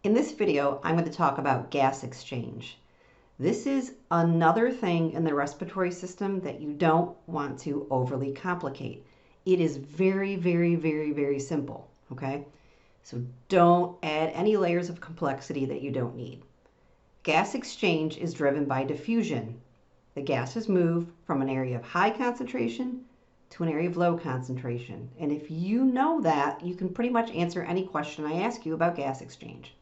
In this video, I'm going to talk about gas exchange. This is another thing in the respiratory system that you don't want to overly complicate. It is very simple, okay? So don't add any layers of complexity that you don't need. Gas exchange is driven by diffusion. The gases move from an area of high concentration to an area of low concentration. And if you know that, you can pretty much answer any question I ask you about gas exchange.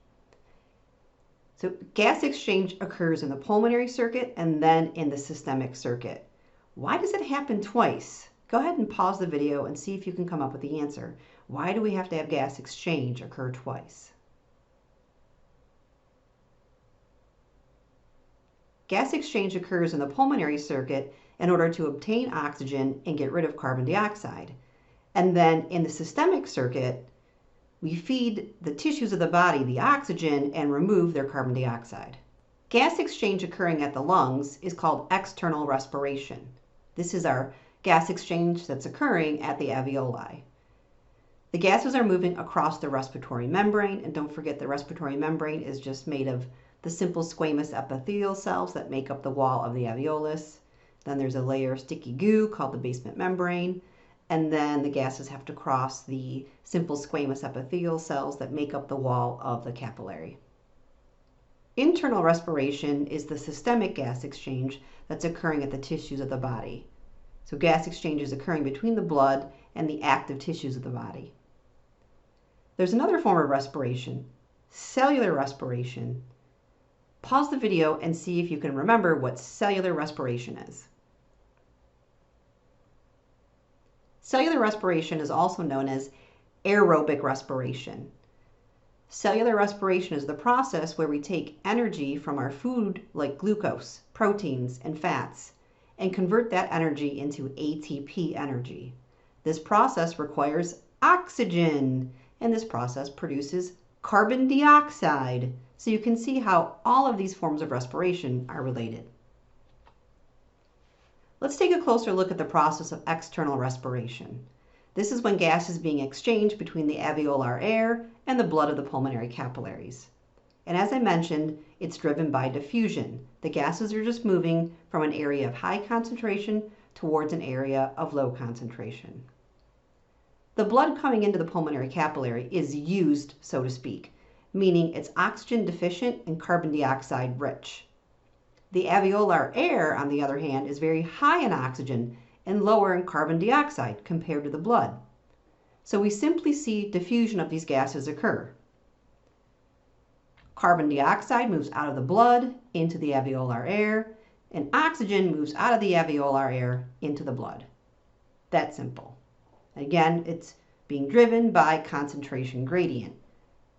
So gas exchange occurs in the pulmonary circuit and then in the systemic circuit. Why does it happen twice? Go ahead and pause the video and see if you can come up with the answer. Why do we have to have gas exchange occur twice? Gas exchange occurs in the pulmonary circuit in order to obtain oxygen and get rid of carbon dioxide. And then in the systemic circuit, we feed the tissues of the body the oxygen and remove their carbon dioxide. Gas exchange occurring at the lungs is called external respiration. This is our gas exchange that's occurring at the alveoli. The gases are moving across the respiratory membrane, and don't forget the respiratory membrane is just made of the simple squamous epithelial cells that make up the wall of the alveolus. Then there's a layer of sticky goo called the basement membrane. And then the gases have to cross the simple squamous epithelial cells that make up the wall of the capillary. Internal respiration is the systemic gas exchange that's occurring at the tissues of the body. So gas exchange is occurring between the blood and the active tissues of the body. There's another form of respiration, cellular respiration. Pause the video and see if you can remember what cellular respiration is. Cellular respiration is also known as aerobic respiration. Cellular respiration is the process where we take energy from our food like glucose, proteins, and fats and convert that energy into ATP energy. This process requires oxygen, and this process produces carbon dioxide. So you can see how all of these forms of respiration are related. Let's take a closer look at the process of external respiration. This is when gas is being exchanged between the alveolar air and the blood of the pulmonary capillaries. And as I mentioned, it's driven by diffusion. The gases are just moving from an area of high concentration towards an area of low concentration. The blood coming into the pulmonary capillary is used, so to speak, meaning it's oxygen deficient and carbon dioxide rich. The alveolar air, on the other hand, is very high in oxygen and lower in carbon dioxide compared to the blood. So we simply see diffusion of these gases occur. Carbon dioxide moves out of the blood into the alveolar air, and oxygen moves out of the alveolar air into the blood. That's simple. Again, it's being driven by concentration gradient.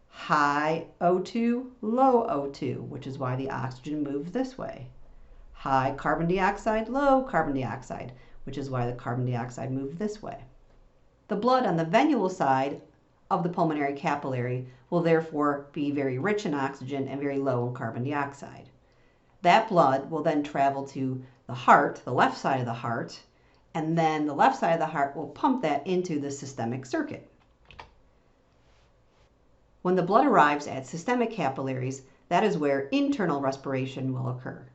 High O2, low O2, which is why the oxygen moves this way. High carbon dioxide, low carbon dioxide, which is why the carbon dioxide moves this way. The blood on the venule side of the pulmonary capillary will therefore be very rich in oxygen and very low in carbon dioxide. That blood will then travel to the heart, the left side of the heart, and then the left side of the heart will pump that into the systemic circuit. When the blood arrives at systemic capillaries, that is where internal respiration will occur.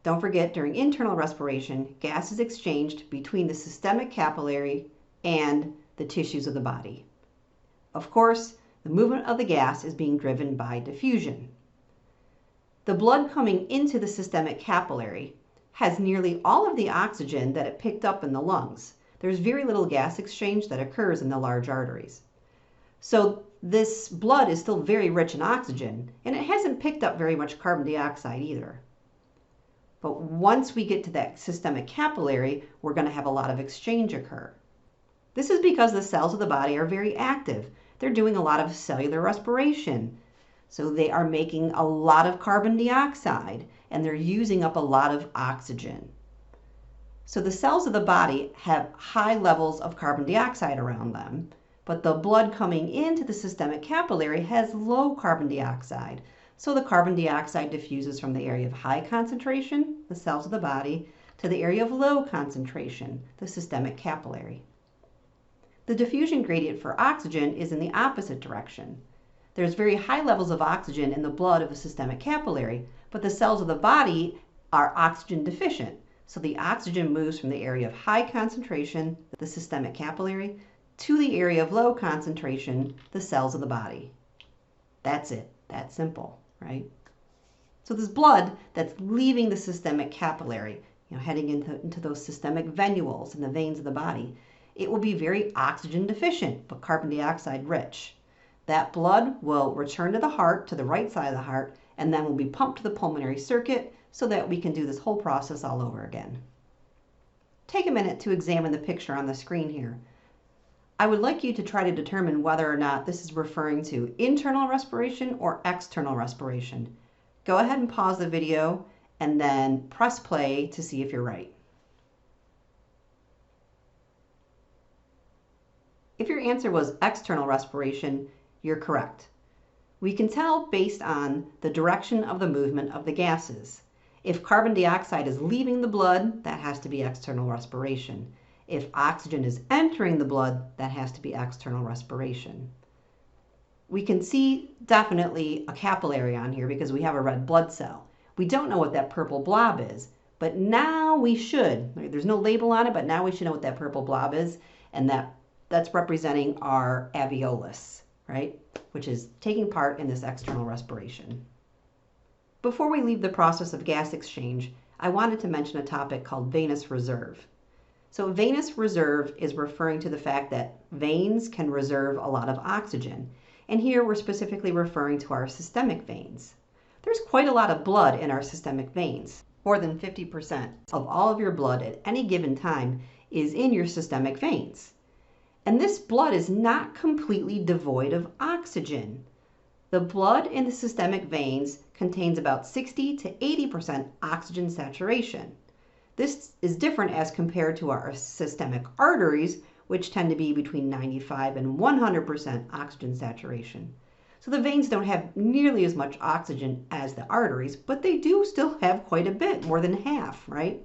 Don't forget, during internal respiration, gas is exchanged between the systemic capillary and the tissues of the body. Of course, the movement of the gas is being driven by diffusion. The blood coming into the systemic capillary has nearly all of the oxygen that it picked up in the lungs. There's very little gas exchange that occurs in the large arteries. So this blood is still very rich in oxygen, and it hasn't picked up very much carbon dioxide either. But once we get to that systemic capillary, we're going to have a lot of exchange occur. This is because the cells of the body are very active. They're doing a lot of cellular respiration. So they are making a lot of carbon dioxide, and they're using up a lot of oxygen. So the cells of the body have high levels of carbon dioxide around them, but the blood coming into the systemic capillary has low carbon dioxide. So the carbon dioxide diffuses from the area of high concentration, the cells of the body, to the area of low concentration, the systemic capillary. The diffusion gradient for oxygen is in the opposite direction. There's very high levels of oxygen in the blood of the systemic capillary, but the cells of the body are oxygen deficient. So the oxygen moves from the area of high concentration, the systemic capillary, to the area of low concentration, the cells of the body. That's it. That's simple, right? So this blood that's leaving the systemic capillary, heading into those systemic venules in the veins of the body, it will be very oxygen deficient, but carbon dioxide rich. That blood will return to the heart, to the right side of the heart, and then will be pumped to the pulmonary circuit so that we can do this whole process all over again. Take a minute to examine the picture on the screen here. I would like you to try to determine whether or not this is referring to internal respiration or external respiration. Go ahead and pause the video and then press play to see if you're right. If your answer was external respiration, you're correct. We can tell based on the direction of the movement of the gases. If carbon dioxide is leaving the blood, that has to be external respiration. If oxygen is entering the blood, that has to be external respiration. We can see definitely a capillary on here because we have a red blood cell. We don't know what that purple blob is, but now we should. There's no label on it, but now we should know what that purple blob is, and that's representing our alveolus, right? Which is taking part in this external respiration. Before we leave the process of gas exchange, I wanted to mention a topic called venous reserve. So venous reserve is referring to the fact that veins can reserve a lot of oxygen. And here we're specifically referring to our systemic veins. There's quite a lot of blood in our systemic veins. More than 50% of all of your blood at any given time is in your systemic veins. And this blood is not completely devoid of oxygen. The blood in the systemic veins contains about 60 to 80% oxygen saturation. This is different as compared to our systemic arteries, which tend to be between 95 and 100% oxygen saturation. So the veins don't have nearly as much oxygen as the arteries, but they do still have quite a bit, more than half, right?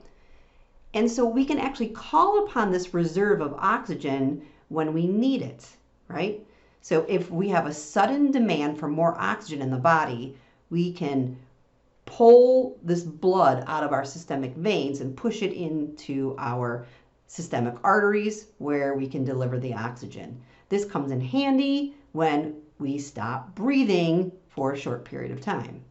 And so we can actually call upon this reserve of oxygen when we need it, right? So if we have a sudden demand for more oxygen in the body, we can pull this blood out of our systemic veins and push it into our systemic arteries where we can deliver the oxygen. This comes in handy when we stop breathing for a short period of time.